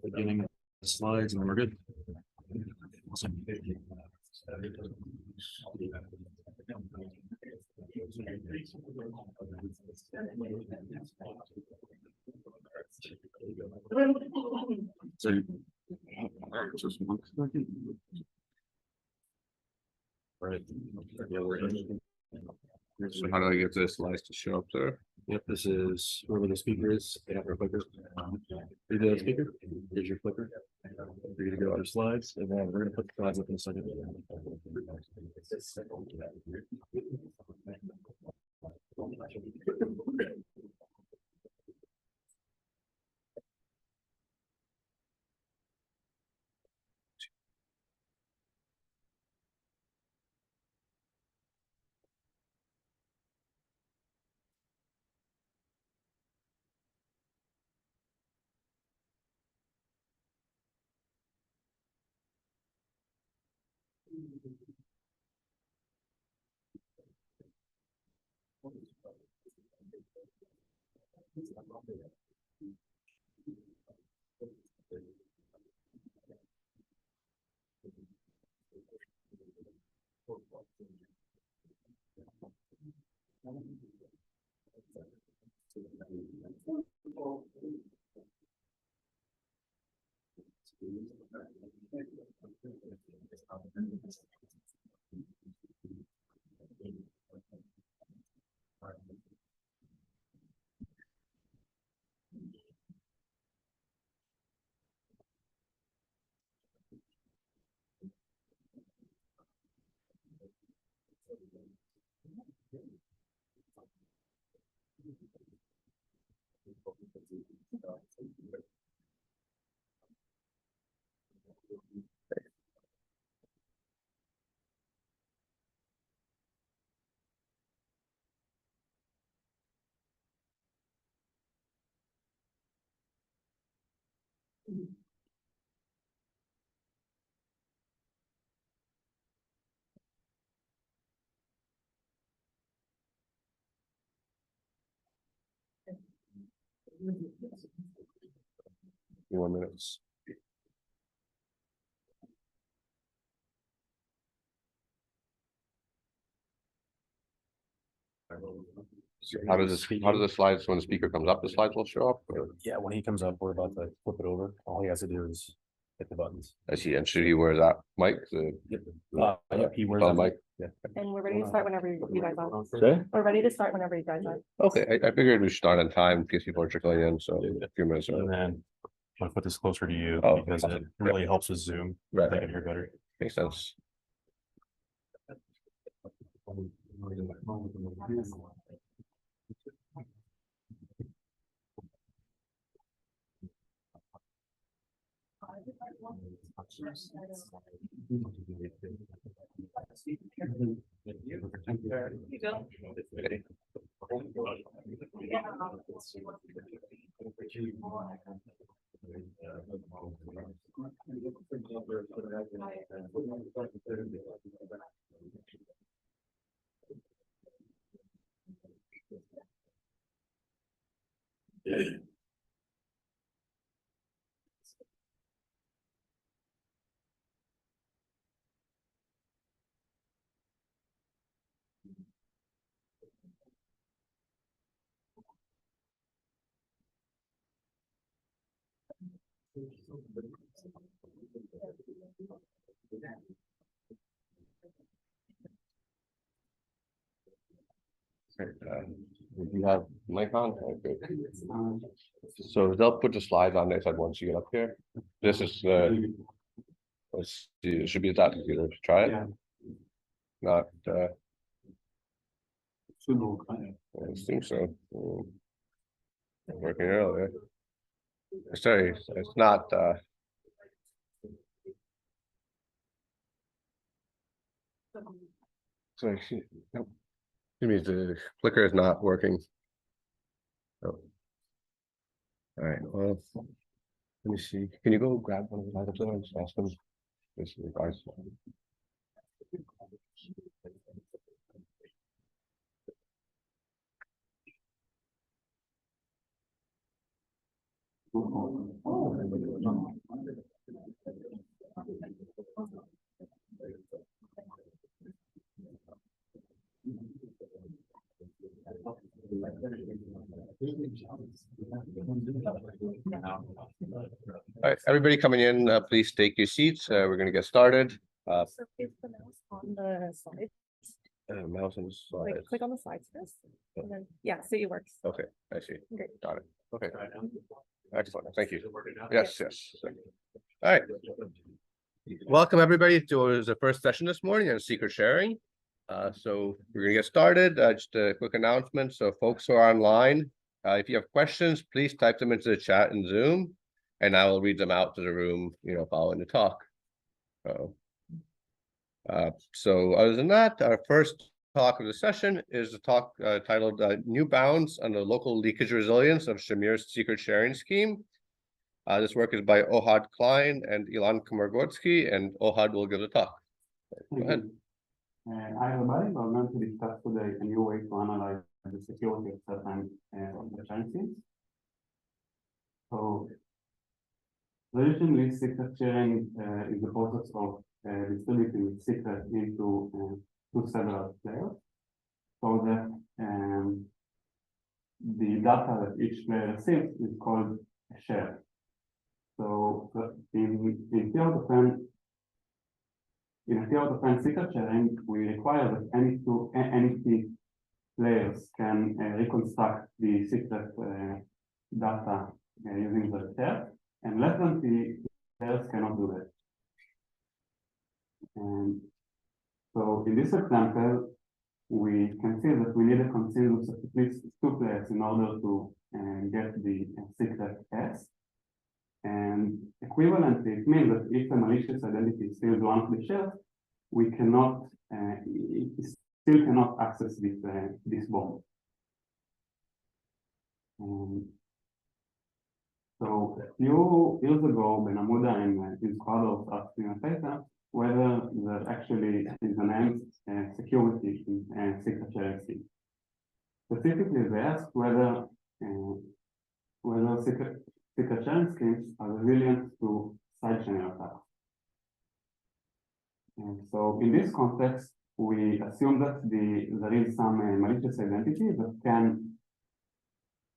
Beginning of the slides and we're good. Awesome. So, just one second. Right. Yeah, we're in. So how do I get this slides to show up there? Yep, this is wherever the speaker is. They have their clicker. Read the speaker. Here's your clicker. You're gonna go on your slides, and then we're gonna put the slides up in a second. Few more minutes. So how does the slides, when the speaker comes up, the slides will show up? Or Yeah, when he comes up, we're about to flip it over. All he has to do is hit the buttons. I see, and should he wear that mic? Yep, he wears Oh, that mic. Yeah. And we're ready to start whenever you guys are. Okay, We're ready to start whenever you guys are. I figured we should start on time in case people are trickling in, so a few minutes. And then I'm gonna put this closer to you Oh, because it awesome. really helps with Zoom. Right. I can hear better. Makes sense. Okay. Do you have mic on? Okay. So they'll put the slides on, they said, once you get up here. This is, let's see, it should be that computer. Try it. Not, I think so. Working earlier. Sorry, it's not, sorry, no. Excuse me, the clicker is not working. Oh. All right, well, let me see. Can you go grab one of the items and just ask them? This is guys. All right, everybody coming in, please take your seats. We're gonna get started. So is the mouse on the slide? Mouse and Like, slides. click on the slides first, and then, yeah, see it works. Okay, I see. Great. Got it. Okay. Excellent. Thank you. Yes, yes. All right. Welcome, everybody, to the first session this morning on secret sharing. So we're gonna get started. Just a quick announcement. So folks who are online, if you have questions, please type them into the chat in Zoom, and I will read them out to the room, following the talk. So other than that, our first talk of the session is a talk titled New Bounds on the Local Leakage Resilience of Shamir's Secret Sharing Scheme. This work is by Ohad Klein and Ilan Komargodsky, and Ohad will give the talk. Go ahead. Hi everybody, we're going to discuss today a new way to analyze the security of certain of the chain schemes. So traditionally, secret sharing is the process of distributing secret into to several players, so that the data that each player receives is called a share. So in theory of secret sharing, we require that any key players can reconstruct the secret data using the share, and less than the players cannot do that. And so in this example, we can see that we need a consensus of at least two players in order to get the secret S. And equivalently, it means that if a malicious identity steals one of the shares, we cannot, it still cannot access this bomb. So a few years ago, Ben Amuda and his scholars asked in a paper whether there actually is an security in secret sharing scheme. Specifically, they asked whether secret sharing schemes are resilient to side channel attacks. And so in this context, we assume that there is some malicious identity that can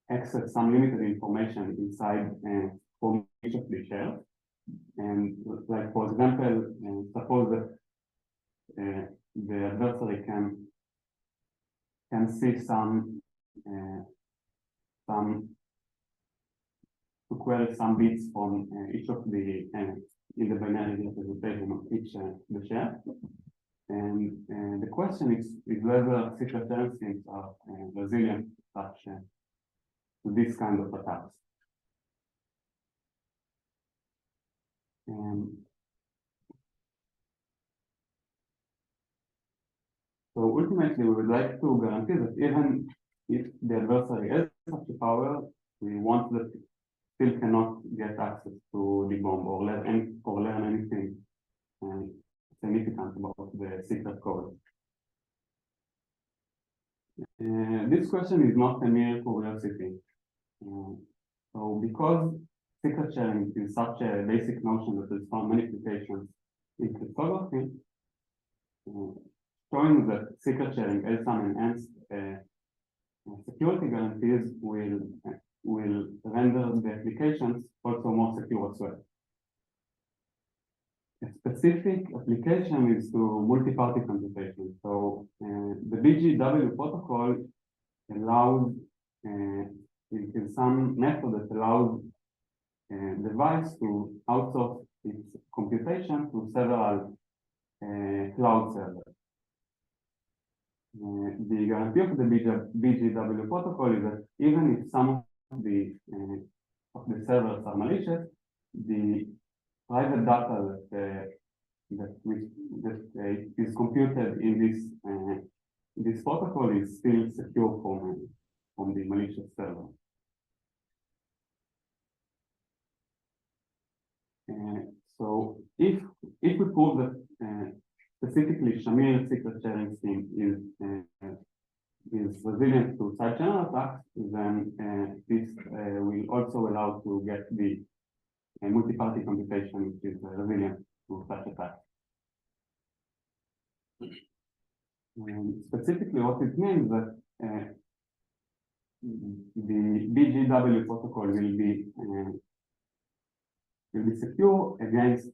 access some limited information inside from each of the shares. And like, for example, suppose that the adversary can see some to query some bits from each of the in the binary representation of each the share. And the question is whether secret sharing schemes are resilient to this kind of attacks. So ultimately, we would like to guarantee that even if the adversary has such a power, we want that it still cannot get access to the bomb or learn anything significant about the secret code. This question is not a mere curiosity. So because secret sharing is such a basic notion that there's found many applications in cryptography, showing that secret sharing has some enhanced security guarantees will render the applications also more secure as well. A specific application is to multi-party computation. So the BGW protocol allows is some method that allows device to outsource its computation to several cloud servers. The guarantee of the BGW protocol is that even if some of the servers are malicious, the private data that is computed in this protocol is still secure from the malicious server. So if we prove that specifically Shamir's secret sharing scheme is resilient to side channel attacks, then this will also allow to get the multi-party computation, which is resilient to such attacks. Specifically, what it means that the BGW protocol will be secure against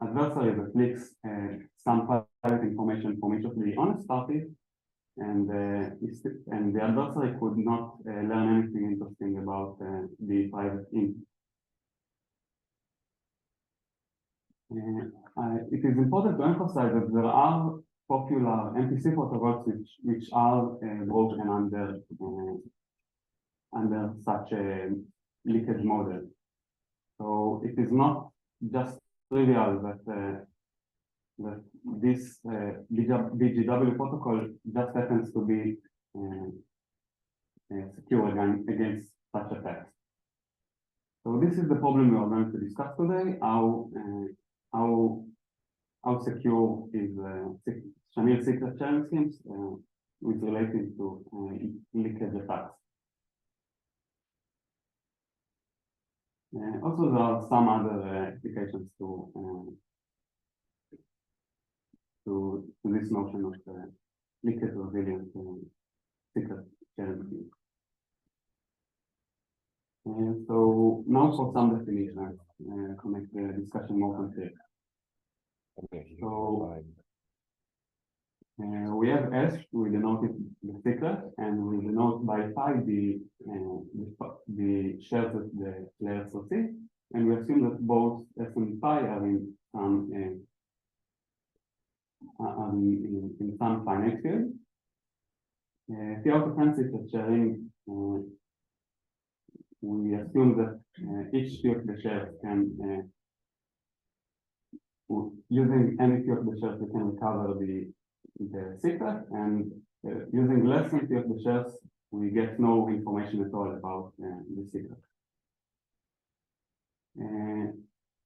adversary that leaks some private information from each of the honest parties, and the adversary could not learn anything interesting about the private key. It is important to emphasize that there are popular MPC protocols which are broken under such a leakage model. So it is not just trivial that this BGW protocol just happens to be secure against such attacks. So this is the problem we are going to discuss today: how secure is Shamir secret sharing schemes with related to leakage attacks. Also, there are some other applications to this notion of leakage resilient secret sharing schemes. So now for some definitions to make the discussion more concrete. So we have S, we denote it the secret, and we denote by pi the shares that the players receive, and we assume that both S and pi are in some finite field. Theoretical secret sharing, we assume that each few of the shares can using any few of the shares, we can recover the secret, and using less than few of the shares, we get no information at all about the secret.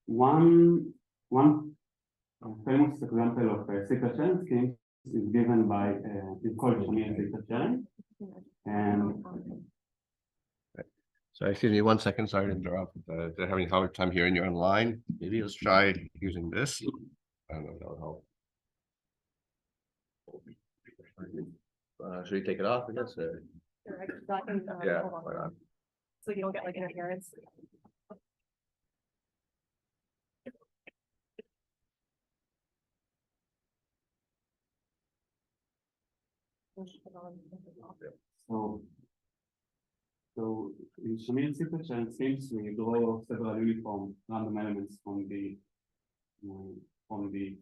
One famous example of a secret sharing scheme is given by is called Shamir secret sharing, and So excuse me 1 second, sorry to interrupt. They're having a hard time hearing you online. Maybe let's try using this. I don't know if that will help. Should we take it off, I guess? Yeah, why not? So you don't get like interference. So in Shamir secret sharing schemes, we draw several uniform random elements from the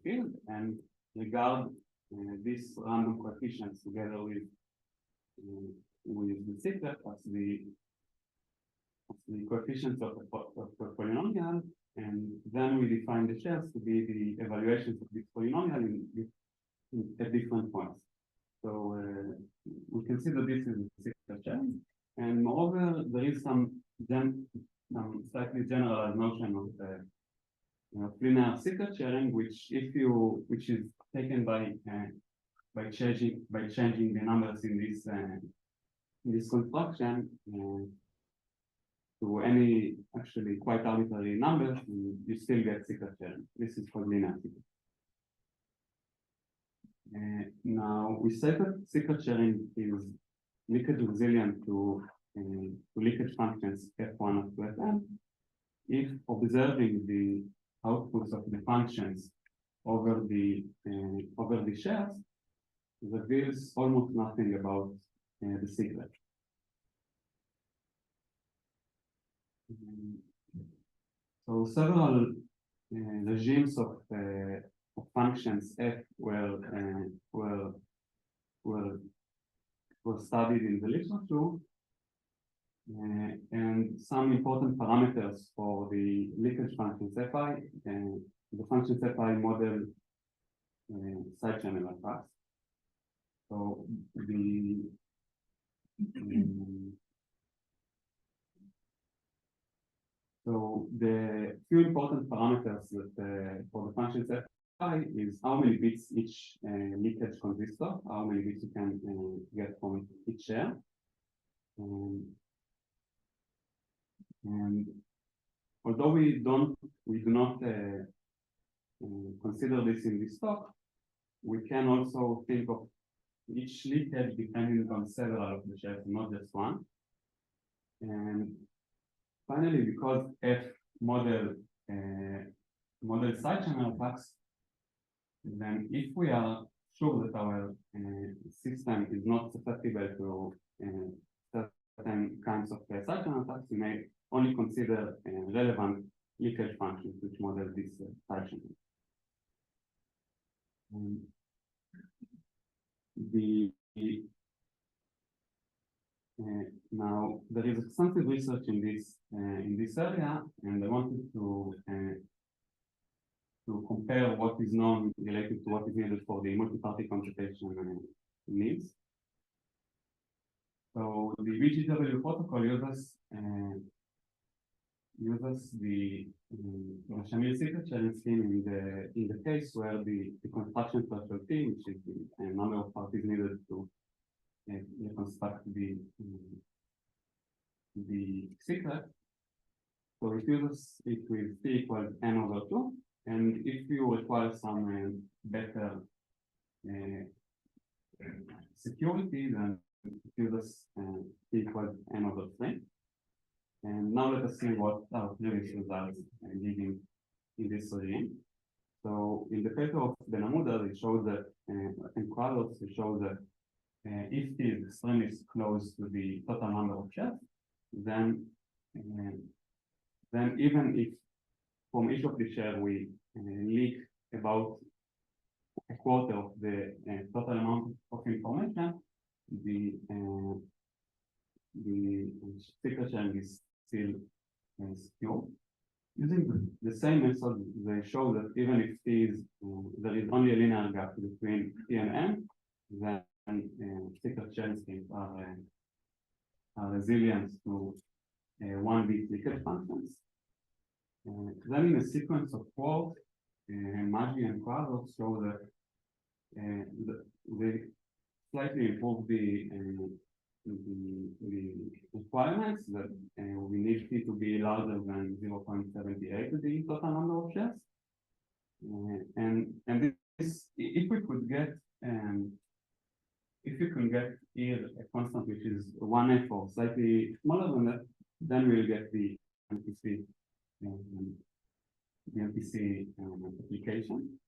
field and regard these random coefficients together with the secret as the coefficients of the polynomial, and then we define the shares to be the evaluations of this polynomial at different points. So we can see that this is the secret sharing, and moreover, there is some slightly generalized notion of linear secret sharing, which is taken by changing the numbers in this construction to any actually quite arbitrary numbers, you still get secret sharing. This is called linear secret. Now we say that secret sharing is leakage resilient to leakage functions f1 up to fn if observing the outputs of the functions over the shares reveals almost nothing about the secret. So several regimes of functions f were studied in the literature, and some important parameters for the leakage functions fi, the functions fi model side channel attacks. So the few important parameters that for the functions is how many bits each leakage consists of, how many bits you can get from each share. And although we do not consider this in this talk, we can also think of each leakage depending on several of the shares, not just one. And finally, because F model side channel attacks, then if we are sure that our system is not susceptible to certain kinds of side channel attacks, we may only consider relevant leakage functions which model this side channel. Now there is extensive research in this area, and I wanted to compare what is known related to what is needed for the multi-party computation needs. So the BGW protocol uses the Shamir secret sharing scheme in the case where the construction threshold T, which is the number of parties needed to construct the secret. So it uses it with T equals n over 2, and if you require some better security, then it uses T equals n over 3. And now let us see what our previous results giving in this regime. So in the paper of Benamuda, it shows that, in Quadros, it shows that if T is extremely close to the total number of shares, then even if from each of the shares we leak about a quarter of the total amount of information, the secret sharing is still secure. Using the same method, they show that even if T is there is only a linear gap between T and N, then secret sharing schemes are resilient to 1-bit leakage functions. Then in a sequence of work, Maggi and Quadros show that they slightly improve the requirements that we need T to be larger than 0.78 the total number of shares. And this, if we could get if you can get here a constant which is 1f or slightly smaller than that, then we'll get the MPC application.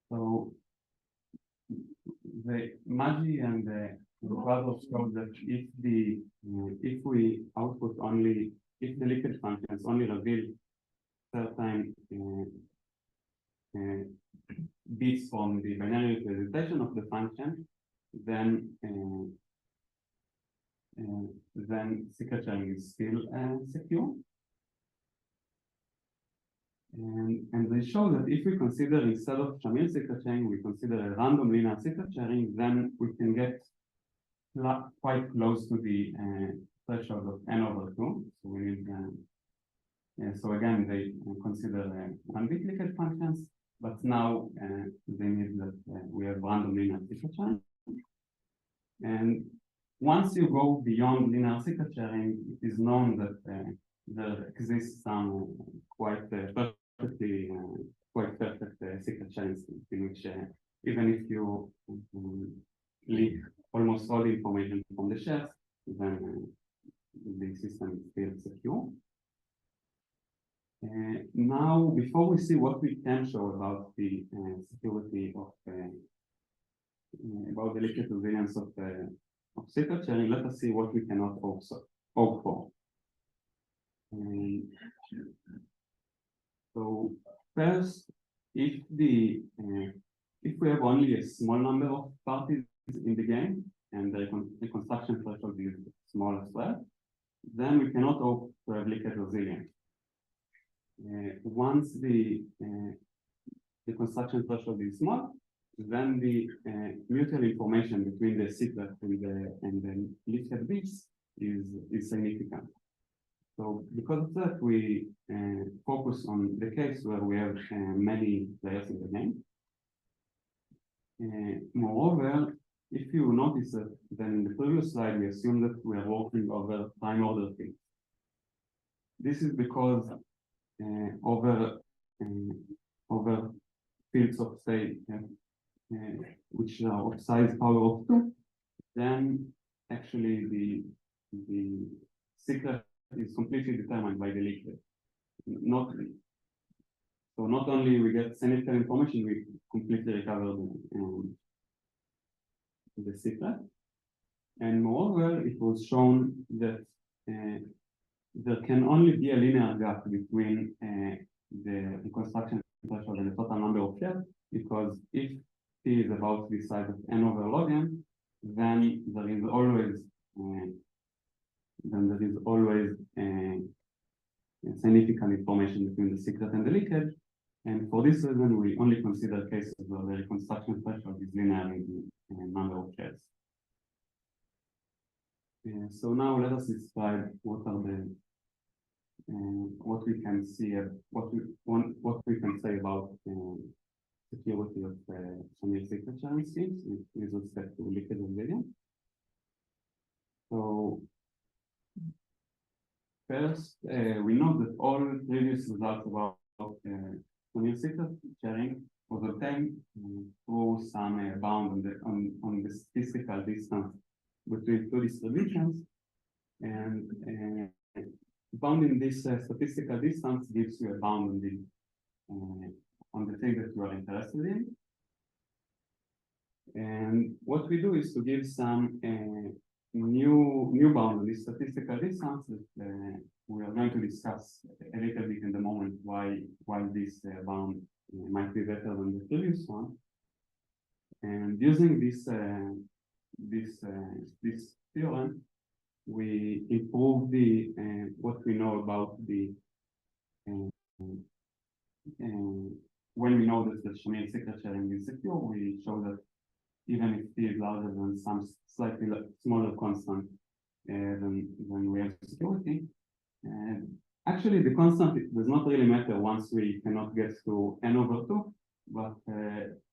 So the Maggi and the Quadros show that if we output only, if the leakage functions only reveal certain bits from the binary representation of the function, then secret sharing is still secure. And they show that if we consider, instead of Shamir secret sharing, we consider a random linear secret sharing, then we can get quite close to the threshold of n over 2. So we need, so again, they consider 1-bit leakage functions, but now they need that we have random linear secret sharing. And once you go beyond linear secret sharing, it is known that there exists some quite perfect secret sharing schemes in which even if you leak almost all the information from the shares, then the system is still secure. Now, before we see what we can show about the security of about the leakage resilience of secret sharing, let us see what we cannot also hope for. So first, if we have only a small number of parties in the game and the reconstruction threshold is small as well, then we cannot hope to have leakage resilience. Once the construction threshold is small, then the mutual information between the secret and the leaked bits is significant. So because of that, we focus on the case where we have many players in the game. Moreover, if you notice that then in the previous slide, we assume that we are working over time order fields. This is because over fields of say which are of size power of 2, then actually the secret is completely determined by the liquid. So not only we get significant information, we completely recover the secret. And moreover, it was shown that there can only be a linear gap between the reconstruction threshold and the total number of shares, because if T is about the size of n over log n, then there is always significant information between the secret and the leakage. And for this reason, we only consider cases where the reconstruction threshold is linear in the number of shares. So now let us describe what are the what we can see, what we can say about security of Shamir secret sharing schemes with respect to liquid and variant. So first, we know that all previous results about Shamir secret sharing was obtained through some bound on the statistical distance between two distributions, and bounding this statistical distance gives you a bound on the thing that you are interested in. And what we do is to give some new bound on this statistical distance that we are going to discuss a little bit in the moment why this bound might be better than the previous one. And using this theorem, we improve the what we know about the when we know that the Shamir secret sharing is secure, we show that even if T is larger than some slightly smaller constant, then we have security. And actually, the constant does not really matter once we cannot get to n over 2, but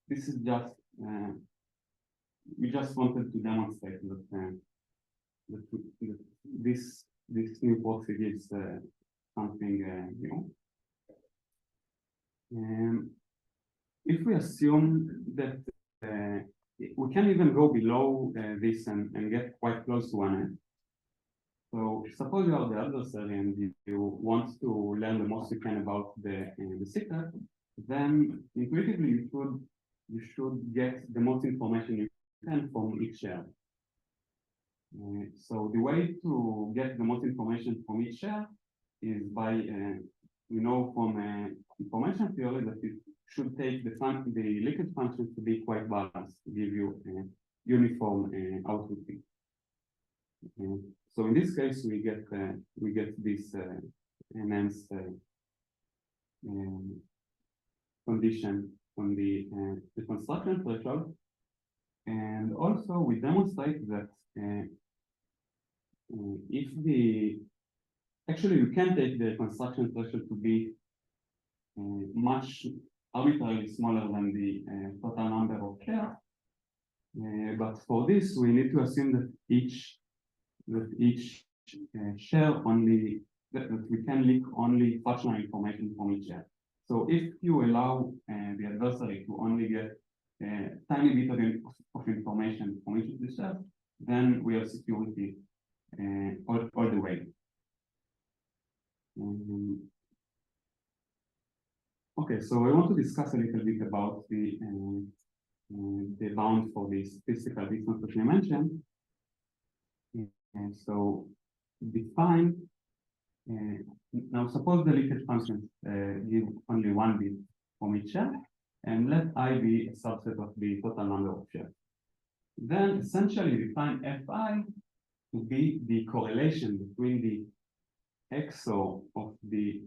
this is just we just wanted to demonstrate that this new proxy gives something new. If we assume that we can even go below this and get quite close to 1n. So suppose you are the adversary and you want to learn the most you can about the secret, then intuitively you should get the most information you can from each share. So the way to get the most information from each share is by we know from information theory that it should take the liquid functions to be quite balanced to give you a uniform output. So in this case, we get this enhanced condition on the reconstruction threshold, and also we demonstrate that actually you can take the reconstruction threshold to be much arbitrarily smaller than the total number of shares, but for this we need to assume that each share only that we can leak only fractional information from each share. So if you allow the adversary to only get a tiny bit of information from each of the shares, then we have security all the way. Okay, so I want to discuss a little bit about the bound for the statistical distance that we mentioned. And so define now suppose the leakage functions give only one bit from each share, and let I be a subset of the total number of shares. Then essentially define Fi to be the correlation between the XOR of the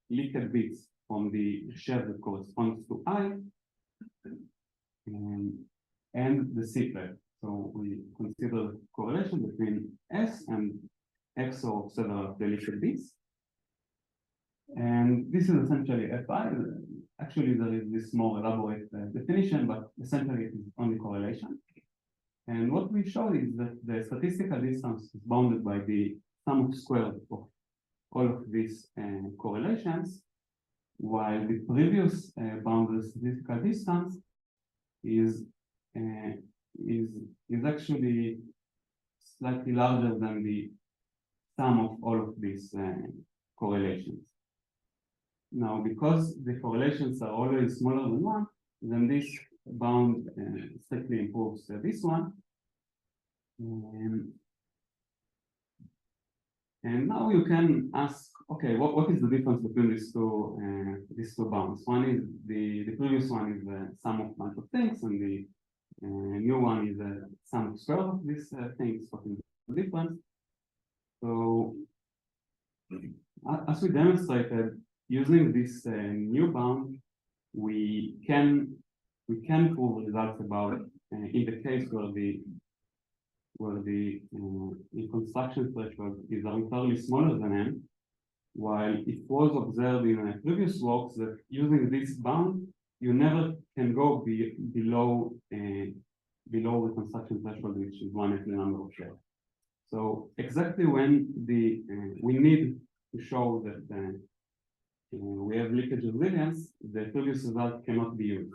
leaked bits from the share that corresponds to I and the secret. So we consider correlation between S and XOR of several of the liquid bits. And this is essentially Fi. Actually, there is this more elaborate definition, but essentially it is only correlation. And what we show is that the statistical distance is bounded by the sum of squares of all of these correlations, while the previous bounded statistical distance is actually slightly larger than the sum of all of these correlations. Now, because the correlations are always smaller than one, then this bound strictly improves this one. And now you can ask, okay, what is the difference between these two bounds? One is the previous one is the sum of bunch of things, and the new one is the sum of square of these things. What is the difference? So, as we demonstrated, using this new bound, we can prove results about in the case where the reconstruction threshold is arbitrarily smaller than n, while it was observed in previous works that using this bound, you never can go below reconstruction threshold, which is 1 at the number of layers. So exactly when we need to show that we have leakage resilience, the previous result cannot be used.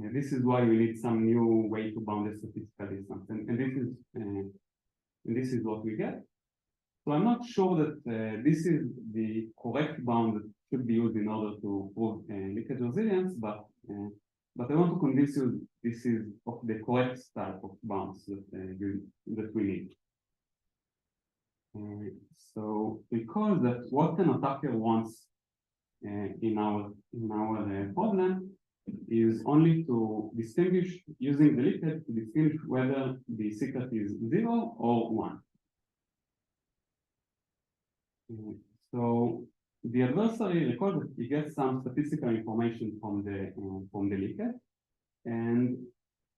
This is why we need some new way to bound the statistical distance, and this is what we get. So I'm not sure that this is the correct bound that should be used in order to prove leakage resilience, but I want to convince you this is of the correct type of bounds that we need. So recall that what an attacker wants in our problem is only to distinguish, using the leakage to distinguish whether the secret is 0 or 1. So the adversary records that he gets some statistical information from the leakage, and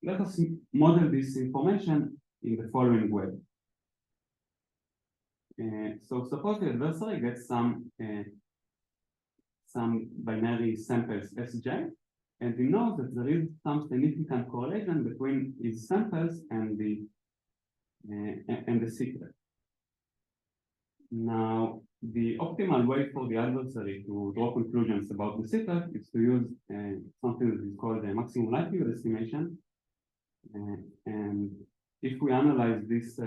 let us model this information in the following way. So suppose the adversary gets some binary samples Sj, and we know that there is some significant correlation between his samples and the secret. Now, the optimal way for the adversary to draw conclusions about the secret is to use something that is called a maximum likelihood estimation. And if we analyze this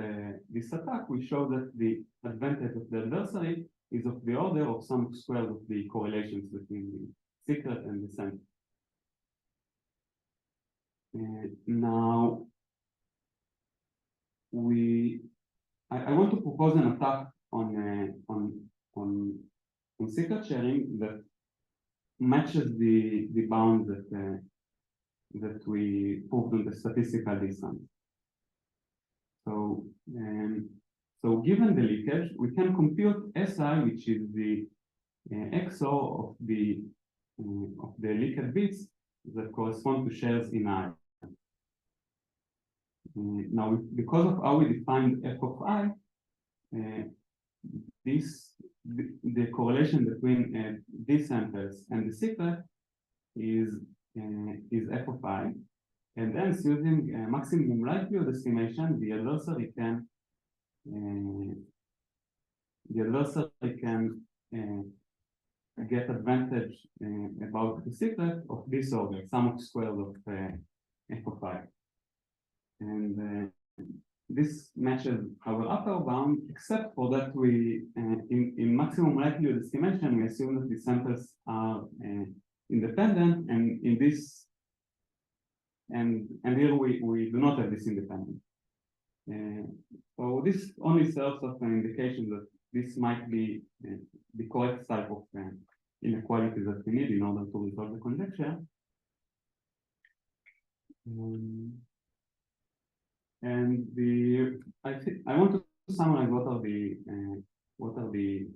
attack, we show that the advantage of the adversary is of the order of sum squared of the correlations between the secret and the sample. Now, I want to propose an attack on secret sharing that matches the bound that we proved on the statistical distance. So given the leakage, we can compute SI, which is the XOR of the leaked bits that correspond to shares in I. Now, because of how we defined f of I, the correlation between these samples and the secret is f of I, and then using maximum likelihood estimation, the adversary can get advantage about the secret of this order, sum of squares of f of I. And this matches our upper bound, except for that we, in maximum likelihood estimation, we assume that the samples are independent, and in this, and here we do not have this independence. So this only serves as an indication that this might be the correct type of inequality that we need in order to resolve the conjecture. And I want to summarize what are the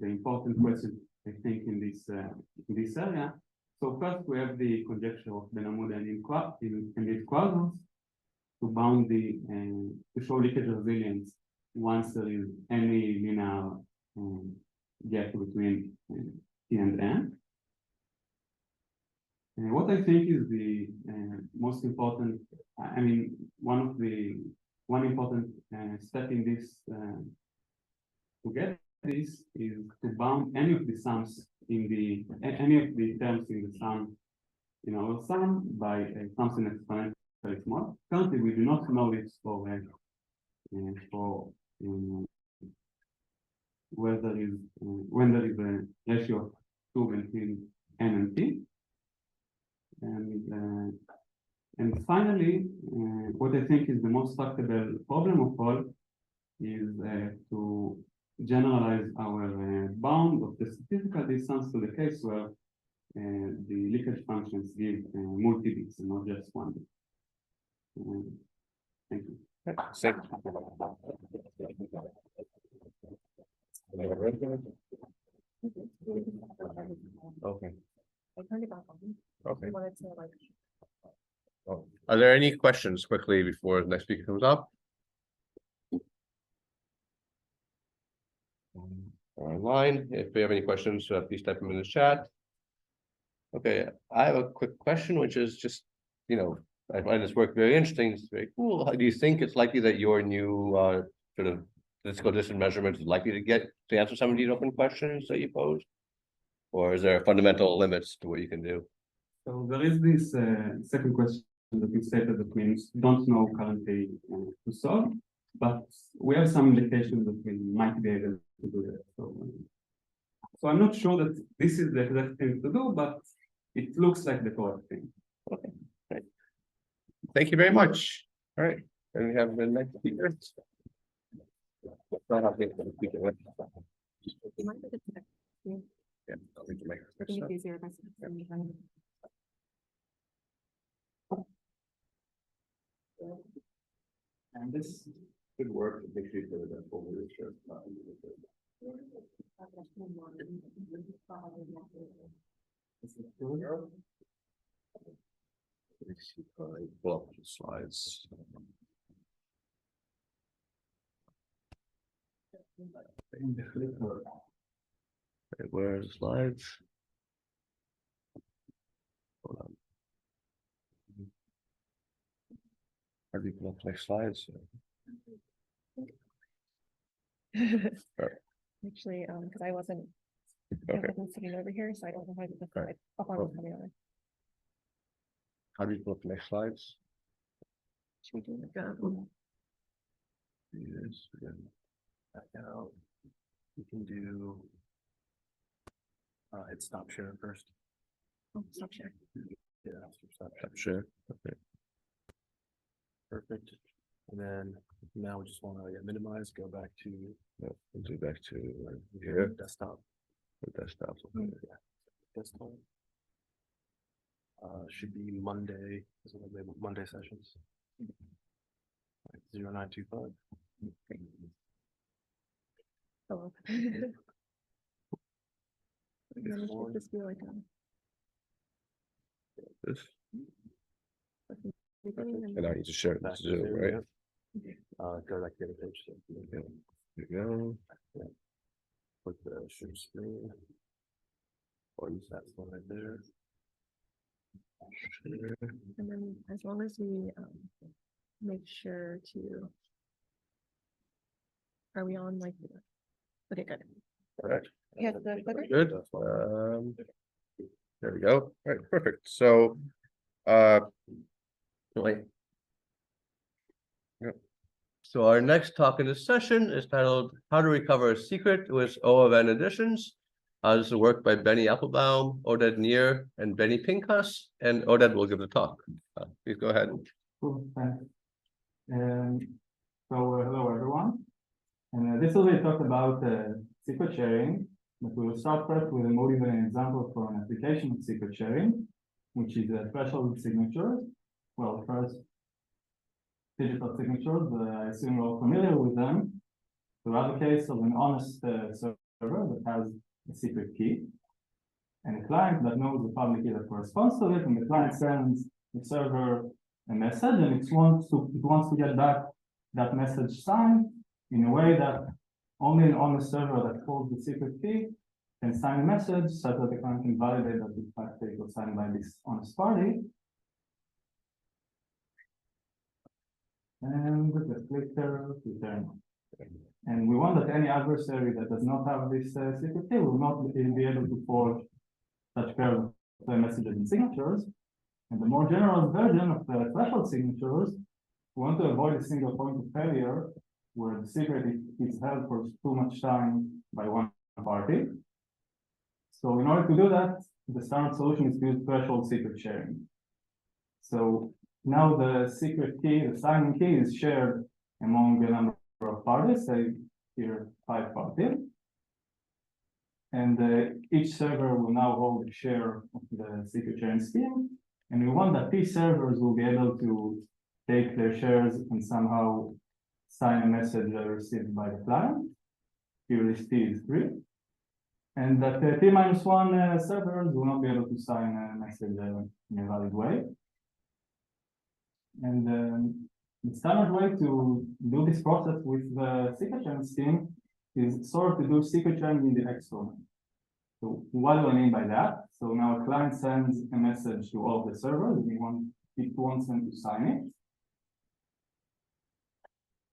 important questions I think in this area. So first we have the conjecture of Ben-Amud and in these quasars to bound to show leakage resilience once there is any linear gap between T and N. What I think is the most important, one important step in this to get this is to bound any of the sums in any of the terms in the sum, sum by something exponentially small. Currently, we do not know this for when there is a ratio of 2 between N and T. And finally, what I think is the most tractable problem of all is to generalize our bound of the statistical distance to the case where the leakage functions give multi-bits and not just one bit. Thank you. Okay. I turned it back on. Okay. I wanted to like. Oh, are there any questions quickly before the next speaker comes up? Online, if you have any questions, please type them in the chat. Okay, I have a quick question, which is just, I find this work very interesting. It's very cool. How do you think it's likely that your new sort of statistical distance measurement is likely to answer some of these open questions that you posed? Or is there fundamental limits to what you can do? So there is this second question that you stated that we don't know currently to solve, but we have some indication that we might be able to do that. So I'm not sure that this is the correct thing to do, but it looks like the correct thing. Okay, great. Thank you very much. All right, and we have the next speaker. You might have to- Yeah, I'll need to make I think it's easier if I see. And this could work, make sure you put it up over the shirt. Let me see if I pull up the slides. Okay, where are the slides? Hold on. How do you pull up the next slides? Actually, because I wasn't sitting over here, so I don't know how to do Alright. the. How do you pull up the next slides? Should we do like Yes, back out. You can do. Hit stop sharing first. stop share? Yeah, stop I'm sure. Okay. Perfect. And then now we just want to minimize, go back to We'll do back to here. desktop. The desktop. Yeah, desktop. Should be Monday, is it Monday sessions? 0925. Oh. And then it should just be like This. beginning And now you just share it Back to to Zoom, Zoom, right? yeah. Go back to the other page. So, There you go. Click the share screen. Or use that one right there. Share. And then as long as we make sure to. Are we on like? Okay, good. Correct. Yeah, the clicker? Good. There we go. All right, perfect. So, wait. Yep. So our next talk in this session is titled "How to Recover a Secret with O of N Additions." This is work by Benny Applebaum, Oded Neer, and Benny Pinkas, and Oded will give the talk. Please go ahead. Cool, thanks. Hello everyone. And this will be a talk about secret sharing, but we will start first with a more even example for an application of secret sharing, which is a threshold signature. Well, first, digital signatures, I assume you're all familiar with them. So we have a case of an honest server that has a secret key, and a client that knows the public key that corresponds to it, and the client sends the server a message, and it wants to get back that message signed in a way that only an honest server that holds the secret key can sign a message such that the client can validate that the fact that it was signed by this honest party. And the clicker return. And we want that any adversary that does not have this secret key will not be able to forge such pair of messages and signatures. And the more general version of the threshold signatures, we want to avoid a single point of failure where the secret is held for too much time by one party. So in order to do that, the standard solution is to use threshold secret sharing. So now the secret key, the signing key, is shared among a number of parties, say here 5 parties. And each server will now hold a share of the secret sharing scheme. And we want that these servers will be able to take their shares and somehow sign a message received by the client. Here this T is 3. And that T-1 servers will not be able to sign a message in a valid way. And the standard way to do this process with the secret sharing scheme is sort of to do secret sharing in the X domain. So what do I mean by that? So now a client sends a message to all of the servers. It wants them to sign it.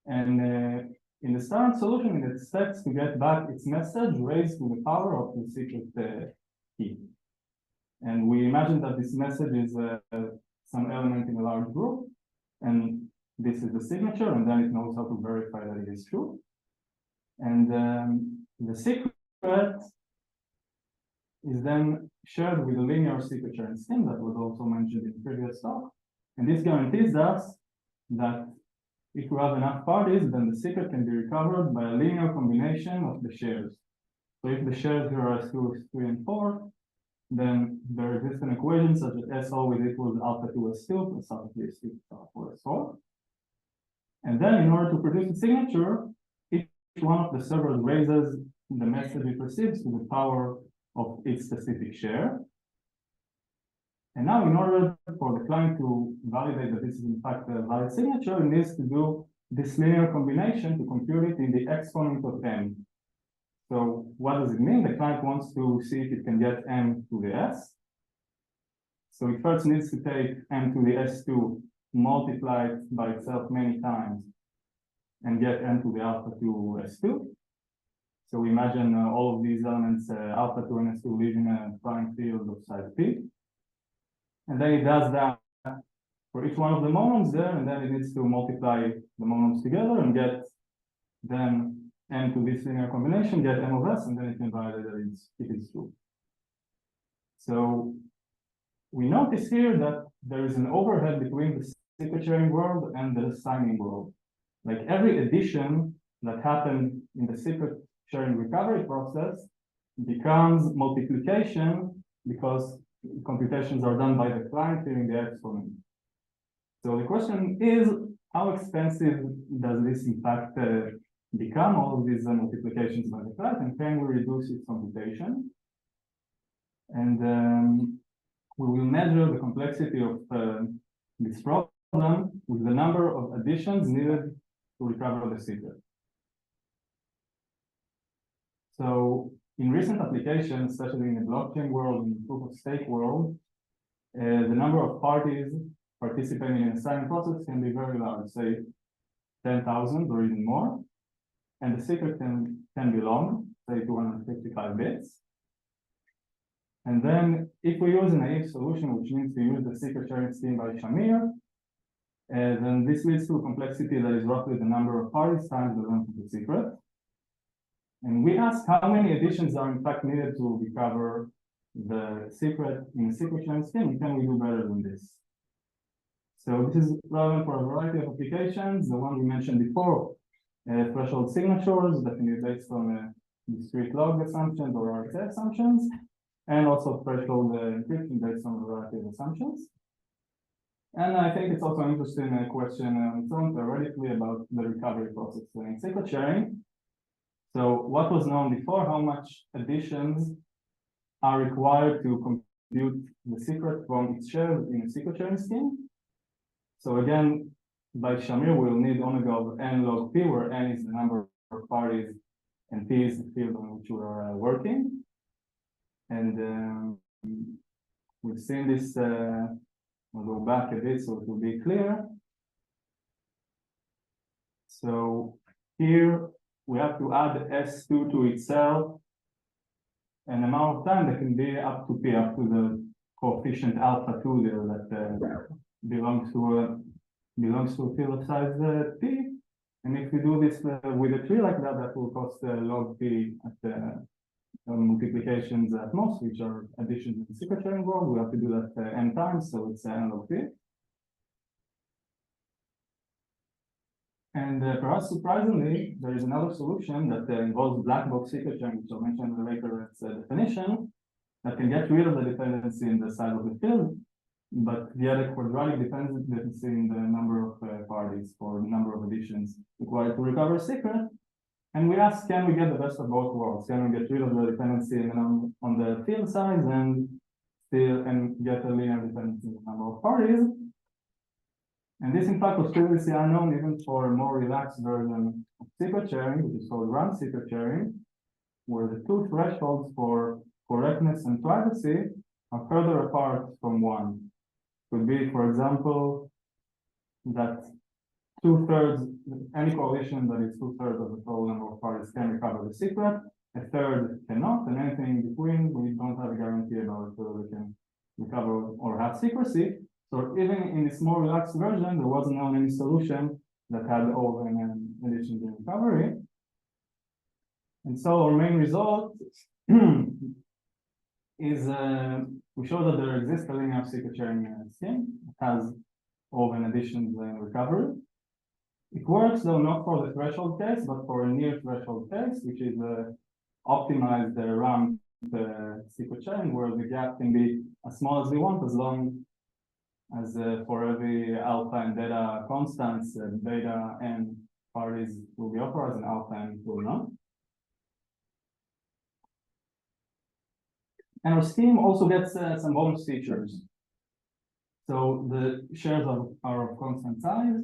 And in the standard solution, it expects to get back its message raised to the power of the secret key. And we imagine that this message is some element in a large group. And this is the signature, and then it knows how to verify that it is true. And the secret is then shared with a linear secret sharing scheme that was also mentioned in the previous talk. And this guarantees us that if we have enough parties, then the secret can be recovered by a linear combination of the shares. So if the shares here are S2, S3, and 4, then there exists an equation such that S always equals alpha 2 S2 plus alpha 3 S2 plus alpha 4 S4. And then in order to produce a signature, each one of the servers raises the message it receives to the power of its specific share. And now in order for the client to validate that this is in fact a valid signature, it needs to do this linear combination to compute it in the exponent of m. So what does it mean? The client wants to see if it can get m to the s. So it first needs to take m to the s2, multiply it by itself many times, and get m to the alpha 2 s2. So we imagine all of these elements, alpha 2 and s2, live in a prime field of size p. And then it does that for each one of the monoms there, and then it needs to multiply the monoms together and get then m to this linear combination, get m of s, and then it can validate that it is true. So we notice here that there is an overhead between the secret sharing world and the signing world. Like every addition that happened in the secret sharing recovery process becomes multiplication because computations are done by the client here in the exponent. So the question is, how expensive does this in fact become, all of these multiplications by the client, and can we reduce its computation? And we will measure the complexity of this problem with the number of additions needed to recover the secret. So in recent applications, especially in the blockchain world, in the proof of stake world, the number of parties participating in a signing process can be very large, say 10,000 or even more. And the secret can be long, say 255 bits. And then if we use a naive solution, which means to use the secret sharing scheme by Shamir, then this leads to a complexity that is roughly the number of parties times the length of the secret. And we ask how many additions are in fact needed to recover the secret in a secret sharing scheme, and can we do better than this? So this is relevant for a variety of applications. The one we mentioned before, threshold signatures that can be based on discrete log assumptions or RSA assumptions, and also threshold encryption based on a variety of assumptions. And I think it's also an interesting question on its own theoretically about the recovery process in secret sharing. So what was known before, how much additions are required to compute the secret from its shares in a secret sharing scheme? So again, by Shamir, we'll need omega of n log p, where n is the number of parties and p is the field on which we are working. And we've seen this, I'll go back a bit so it will be clear. So here we have to add S2 to itself an amount of time that can be up to p, up to the coefficient alpha 2 there that belongs to a field of size p. And if we do this with a tree like that, that will cost log p at the multiplications at most, which are additions in the secret sharing world. We have to do that n times, so it's n log p. And perhaps surprisingly, there is another solution that involves black box secret sharing, which I'll mention later as a definition, that can get rid of the dependency in the size of the field, but the other quadratic dependency in the number of parties or the number of additions required to recover a secret. And we ask, can we get the best of both worlds? Can we get rid of the dependency on the field size and get a linear dependency in the number of parties? And this, in fact, was previously unknown even for a more relaxed version of secret sharing, which is called run secret sharing, where the two thresholds for correctness and privacy are further apart from one. Could be, for example, that 2/3, any coalition that is 2/3 of the total number of parties can recover the secret, a third cannot, and anything in between, we don't have a guarantee about whether we can recover or have secrecy. So even in this more relaxed version, there wasn't any solution that had all additions in recovery. And so our main result is we show that there exists a linear secret sharing scheme. It has all additions and recovery. It works though not for the threshold case, but for a near threshold case, which is optimized ramp secret sharing, where the gap can be as small as we want, as long as for every alpha and beta constants, beta and parties will be authorized and alpha and will not. And our scheme also gets some bonus features. So the shares are of constant size,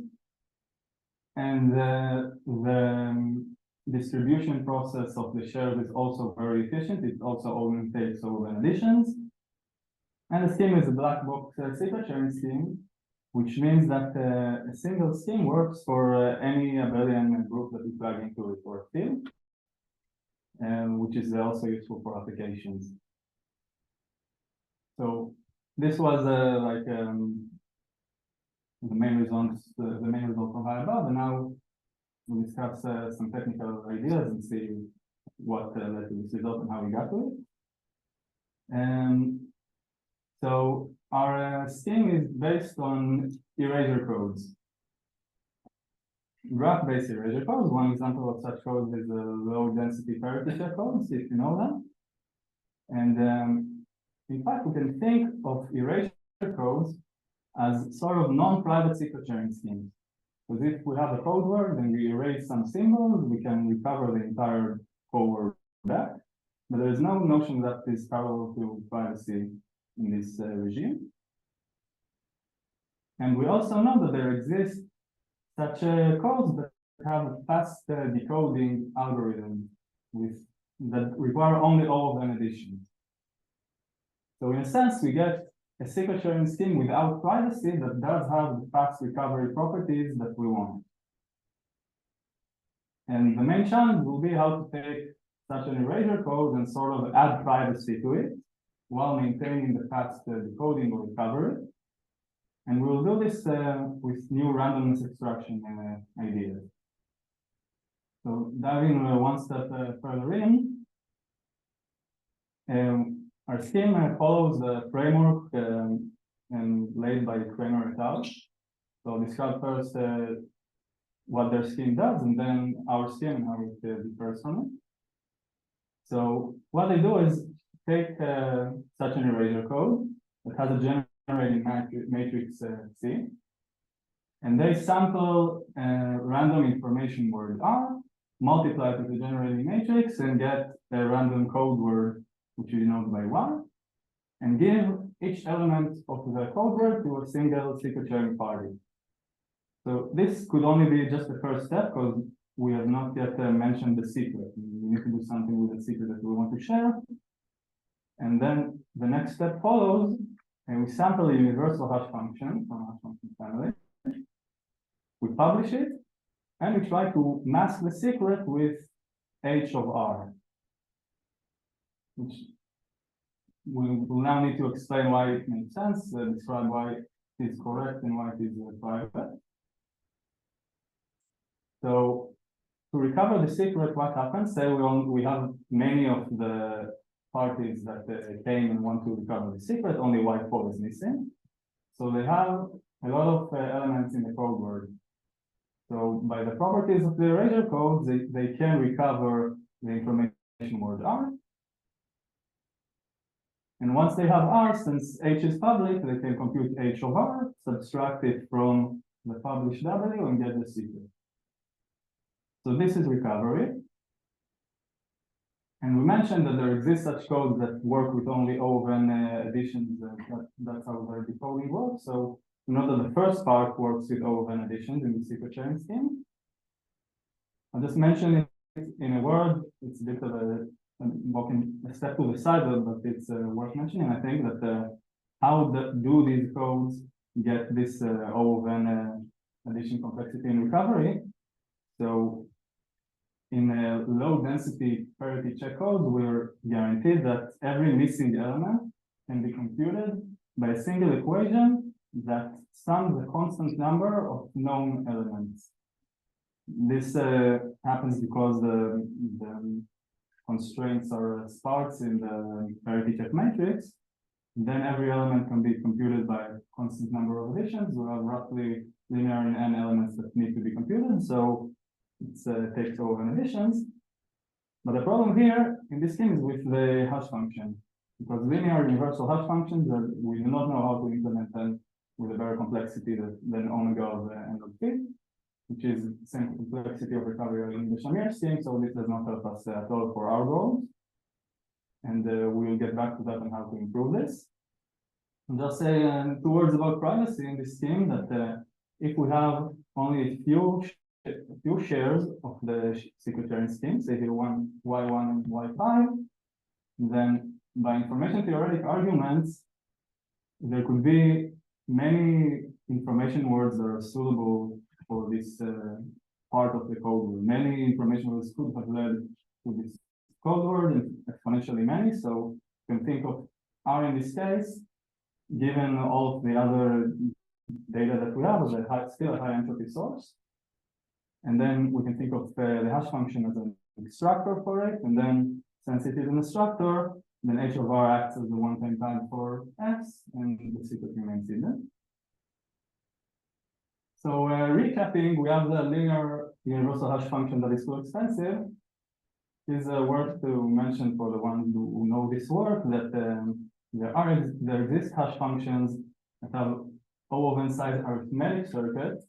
and the distribution process of the shares is also very efficient. It also only takes over additions. And the scheme is a black box secret sharing scheme, which means that a single scheme works for any abelian group that we plug into it or field, which is also useful for applications. So this was the main results from high above, and now we'll discuss some technical ideas and see what led to this result and how we got to it. So our scheme is based on erasure codes, graph-based erasure codes. One example of such codes is the low-density parity check codes, if you know them. And in fact, we can think of erasure codes as sort of non-private secret sharing schemes. Because if we have a code word and we erase some symbols, we can recover the entire code word back. But there is no notion that is parallel to privacy in this regime. And we also know that there exist such codes that have a fast decoding algorithm that require only all of an addition. So in a sense, we get a secret sharing scheme without privacy that does have the fast recovery properties that we want. And the main challenge will be how to take such an erasure code and sort of add privacy to it while maintaining the fast decoding or recovery. And we will do this with new randomness extraction ideas. So diving one step further in, our scheme follows the framework laid by Kramer et al. So I'll describe first what their scheme does, and then our scheme and how it differs from it. So what they do is take such an erasure code that has a generating matrix C, and they sample random information word R, multiply it with the generating matrix, and get a random code word which is denoted by Y, and give each element of the code word to a single secret sharing party. So this could only be just the first step because we have not yet mentioned the secret. We need to do something with the secret that we want to share. And then the next step follows, and we sample a universal hash function from hash function family. We publish it, and we try to mask the secret with h of r, which we will now need to explain why it makes sense, describe why it is correct and why it is private. So to recover the secret, what happens? Say we have many of the parties that came and want to recover the secret, only white4 is missing. So they have a lot of elements in the code word. So by the properties of the erasure code, they can recover the information word R. And once they have R, since H is public, they can compute H of R, subtract it from the published W and get the secret. So this is recovery. And we mentioned that there exists such codes that work with only O(n) additions. That's how the decoding works. So we know that the first part works with O(n) additions in the secret sharing scheme. I'll just mention it in a word. It's a bit of a walking a step to the side, but it's worth mentioning. I think that how do these codes get this O(n) addition complexity and recovery? So in a low density parity check code, we're guaranteed that every missing element can be computed by a single equation that sums a constant number of known elements. This happens because the constraints are sparse in the parity check matrix. Then every element can be computed by a constant number of additions. We have roughly linear in n elements that need to be computed. So it takes O(n) additions. But the problem here in this scheme is with the hash function, because linear universal hash functions we do not know how to implement them with a better complexity than omega of n of p, which is the same complexity of recovery in the Shamir scheme. So this does not help us at all for our goals. And we will get back to that and how to improve this. And just say 2 words about privacy in this scheme, that if we have only a few shares of the secret sharing scheme, say here Y1 and Y5, then by information theoretic arguments, there could be many information words that are suitable for this part of the code word. Many information words could have led to this code word, and exponentially many. So you can think of R in this case, given all of the other data that we have, as still a high entropy source. And then we can think of the hash function as an extractor for it. And then since it is an extractor, then H of R acts as the one-time tag for X, and the secret remains hidden. So recapping, we have the linear universal hash function that is too expensive. Is worth to mention for the ones who know this work that there exist hash functions that have O(n) size arithmetic circuits.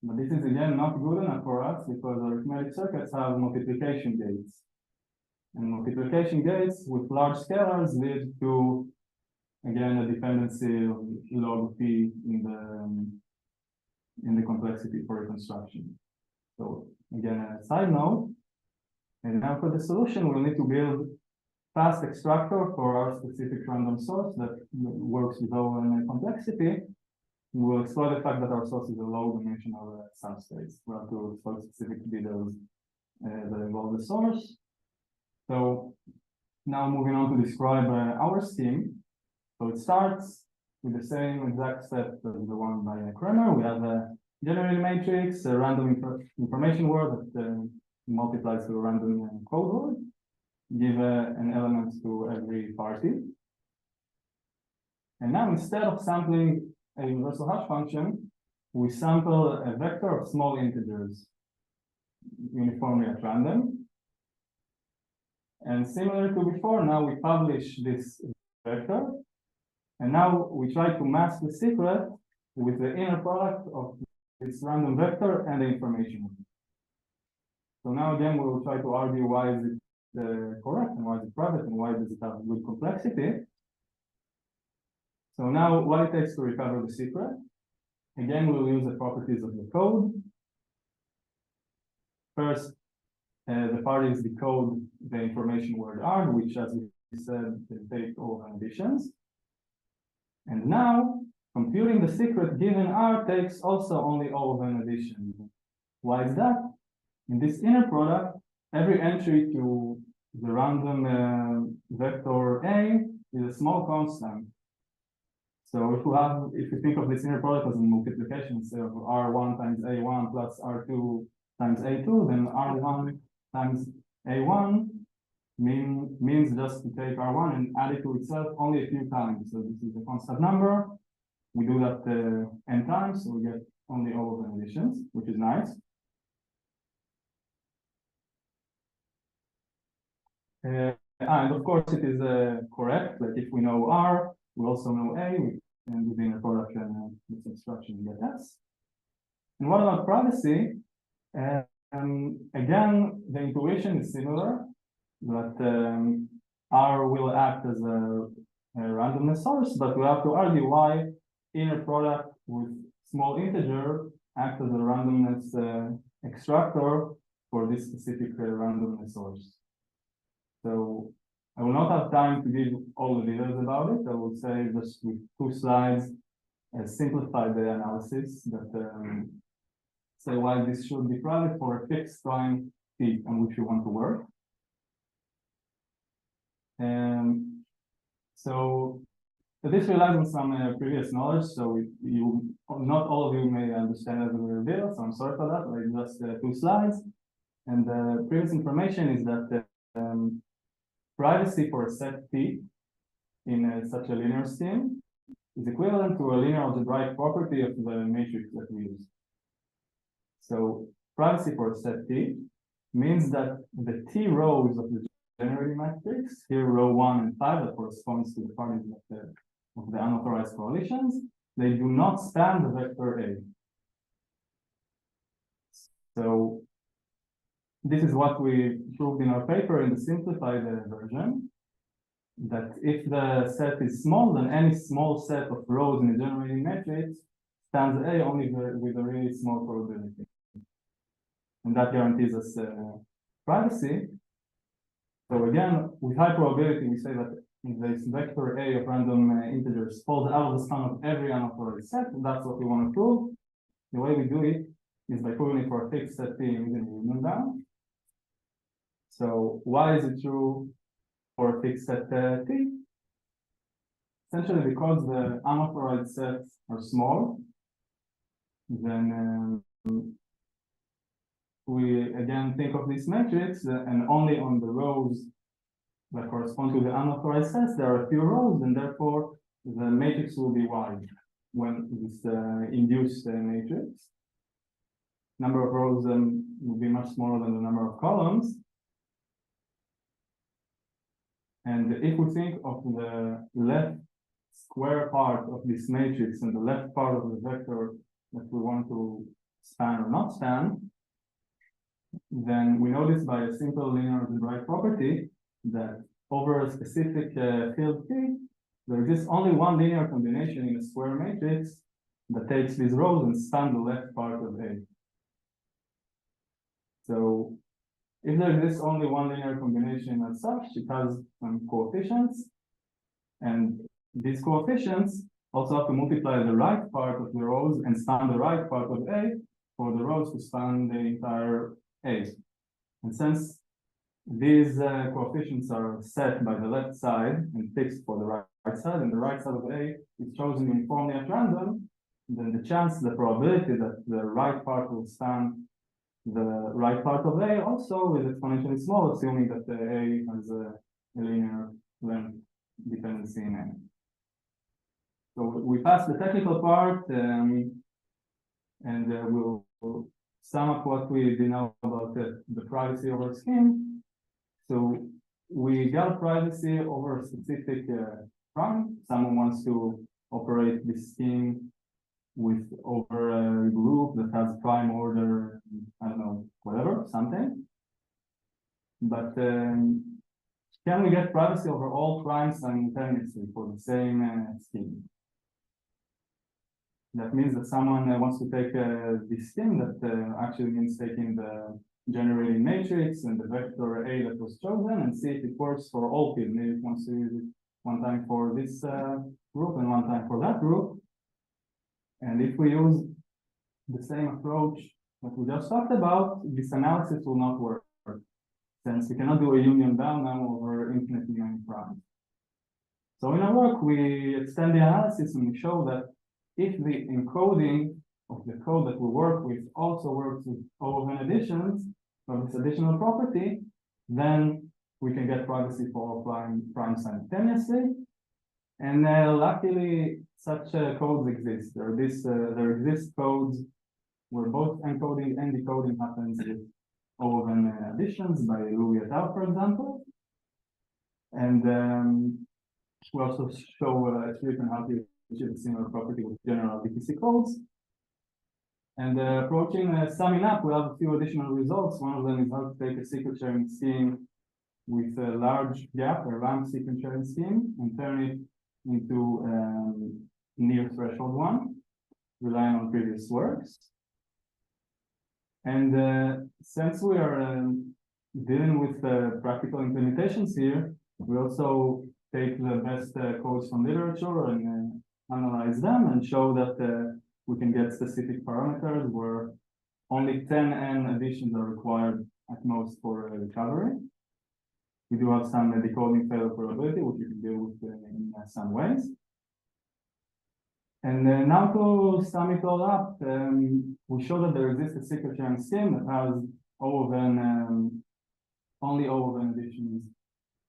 But this is again not good enough for us because arithmetic circuits have multiplication gates. And multiplication gates with large scalars lead to, again, a dependency of log p in the complexity for reconstruction. So again, a side note, and now for the solution, we'll need to build fast extractor for our specific random source that works with O(n) complexity. We'll explore the fact that our source is a low-dimensional subspace. We'll have to explore specific details that involve the source. So now moving on to describe our scheme. So it starts with the same exact step as the one by Kramer. We have a generated matrix, a random information word that multiplies to a random code word. Give an element to every party. And now instead of sampling a universal hash function, we sample a vector of small integers uniformly at random. And similar to before, now we publish this vector. And now we try to mask the secret with the inner product of this random vector and the information. So now again, we will try to argue why is it correct and why is it private and why does it have good complexity. So now what it takes to recover the secret. again, we'll use the properties of the code. First, the parties decode the information word R, which, as we said, can take all conditions. And now, computing the secret given R takes also only O of n addition. Why is that? In this inner product, every entry to the random vector A is a small constant. So if you think of this inner product as a multiplication, instead of R1 times A1 plus R2 times A2, then R1 times A1 means just to take R1 and add it to itself only a few times. So this is a constant number. We do that n times, so we get only O of n additions, which is nice. And of course, it is correct. Like if we know R, we also know A, and within a product this instruction, we get S. And what about privacy? Again, the intuition is similar, but R will act as a randomness source, but we have to argue why inner product with small integer act as a randomness extractor for this specific randomness source. So I will not have time to give all the details about it. I will say just with 2 slides, simplify the analysis that say why this should be private for a fixed time t on which you want to work. So this relies on some previous knowledge. So not all of you may understand as a reveal. So I'm sorry for that. But just 2 slides. And the previous information is that privacy for a set T in such a linear scheme is equivalent to a linear algebraic property of the matrix that we use. So privacy for a set T means that the T rows of the generating matrix, here row 1 and 5 that corresponds to the parties of the unauthorized coalitions, they do not span the vector A. So this is what we proved in our paper in the simplified version, that if the set is small, then any small set of rows in a generating matrix spans A only with a really small probability. And that guarantees us privacy. So again, with high probability, we say that if this vector A of random integers falls out of the sum of every unauthorized set, and that's what we want to prove. The way we do it is by proving it for a fixed set T using the Newton bound. So why is it true for a fixed set T? Essentially because the unauthorized sets are small, then we again think of this matrix and only on the rows that correspond to the unauthorized sets, there are a few rows, and therefore the matrix will be wide when this induced matrix. Number of rows will be much smaller than the number of columns. And if we think of the left square part of this matrix and the left part of the vector that we want to span or not span, then we know this by a simple linear algebraic property that over a specific field T, there exists only one linear combination in a square matrix that takes these rows and spans the left part of A. So if there exists only one linear combination as such, it has some coefficients, and these coefficients also have to multiply the right part of the rows and span the right part of A for the rows to span the entire A. And since these coefficients are set by the left side and fixed for the right side, and the right side of A is chosen uniformly at random, then the probability that the right part will span the right part of A also is exponentially small, assuming that the A has a linear length dependency in A. So we passed the technical part, and we'll sum up what we know about the privacy of our scheme. So we got privacy over a specific prime. Someone wants to operate this scheme with over a group that has prime order, I don't know, whatever, something. But can we get privacy over all primes simultaneously for the same scheme? That means that someone wants to take this thing that actually means taking the generating matrix and the vector A that was chosen and see if it works for all fields. Maybe it wants to use it one time for this group and one time for that group. And if we use the same approach that we just talked about, this analysis will not work, since we cannot do a union bound now over infinite union primes. So in our work, we extend the analysis and we show that if the encoding of the code that we work with also works with O(n) additions from this additional property, then we can get privacy for all primes simultaneously. And luckily, such codes exist. There exist codes where both encoding and decoding happens with O(n) additions by Louis et al., for example. And we also show a trick on how to achieve a similar property with general VPC codes. And summing up, we have a few additional results. One of them is how to take a secret sharing scheme with a large gap, a ramp secret sharing scheme, and turn it into near threshold one, relying on previous works. And since we are dealing with practical implementations here, we also take the best codes from literature and analyze them and show that we can get specific parameters where only 10n additions are required at most for recovery. We do have some decoding failure probability, which we can deal with in some ways. And now to sum it all up, we show that there exists a secret sharing scheme that has O(n), only O(n) additions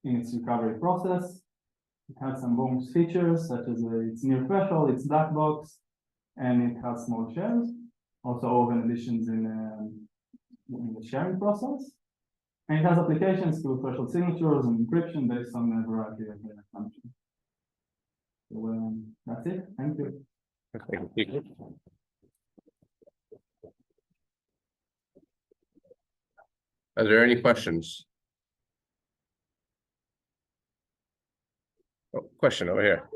in its recovery process. It has some bonus features such as its near threshold, its black box, and it has small shares. Also O(n) additions in the sharing process. And it has applications to threshold signatures and encryption based on a variety of functions. So that's it. Thank you. Thank you. Are there any questions? Oh, question over here.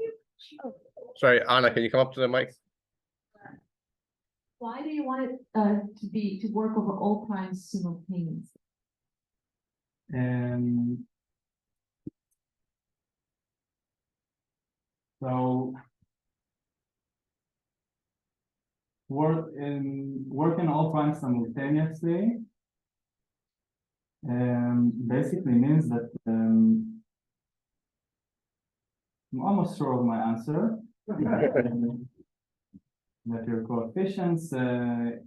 Sorry, Anna, can you come up to the mic? Why do you want it to work over all primes simultaneously? So working all primes simultaneously basically means that I'm almost sure of my answer. That your coefficients in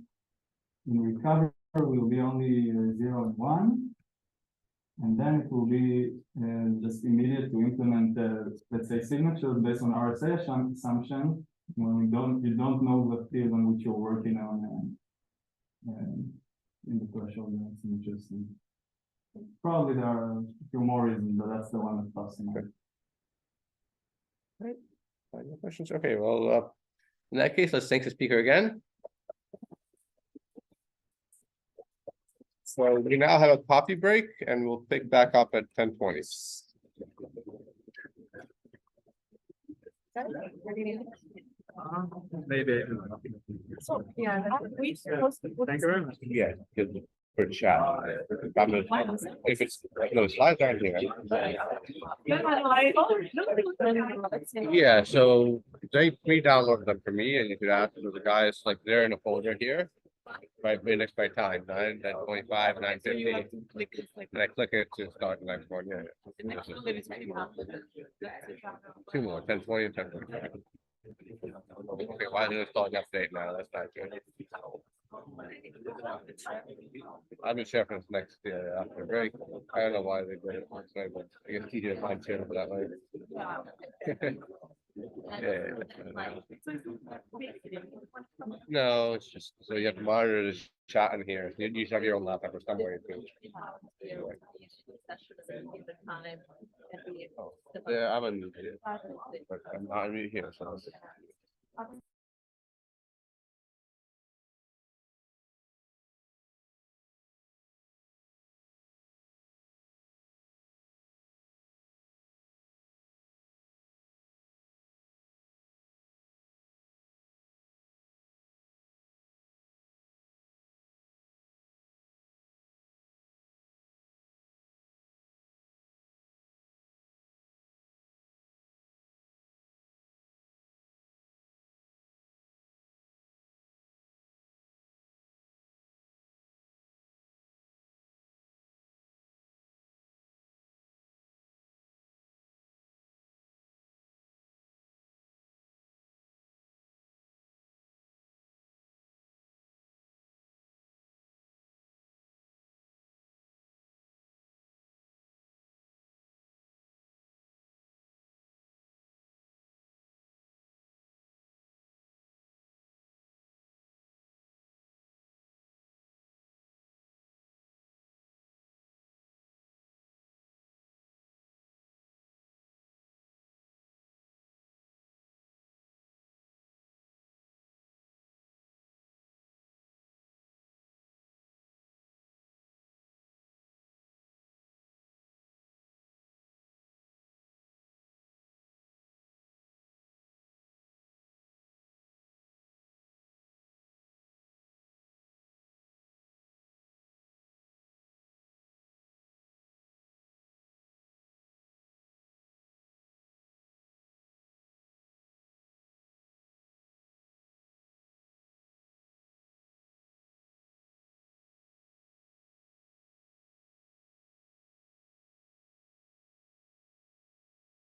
recovery will be only 0 and 1. And then it will be just immediate to implement, let's say, signatures based on RSA assumption when you don't know the field on which you're working on in the threshold signatures. Probably there are a few more reasons, but that's the one that pops in mind. Right. No questions? Okay, well, in that case, let's thank the speaker again. So we now have a coffee break and we'll pick back up at 10:20. Maybe. So, yeah, we supposed to. Thank you very much. Yeah, good for chat. If it's, no, slides aren't here. Yeah, so they pre-downloaded them for me and you could ask the guys, like they're in a folder here. Right, next by time, 9, 9:25, 9:50. And I click it to start the next one. Yeah. Two more, 10:20 and 10:45. Okay, why did it start an update now? That's not good. I've been checking this next after the break. I don't know why they did it. But I guess easier to find channel for that later. Yeah. No, it's just so you have to monitor the chat in here. You should have your own laptop or somewhere. Yeah, I'm on mute, but I'm not on mute here. So.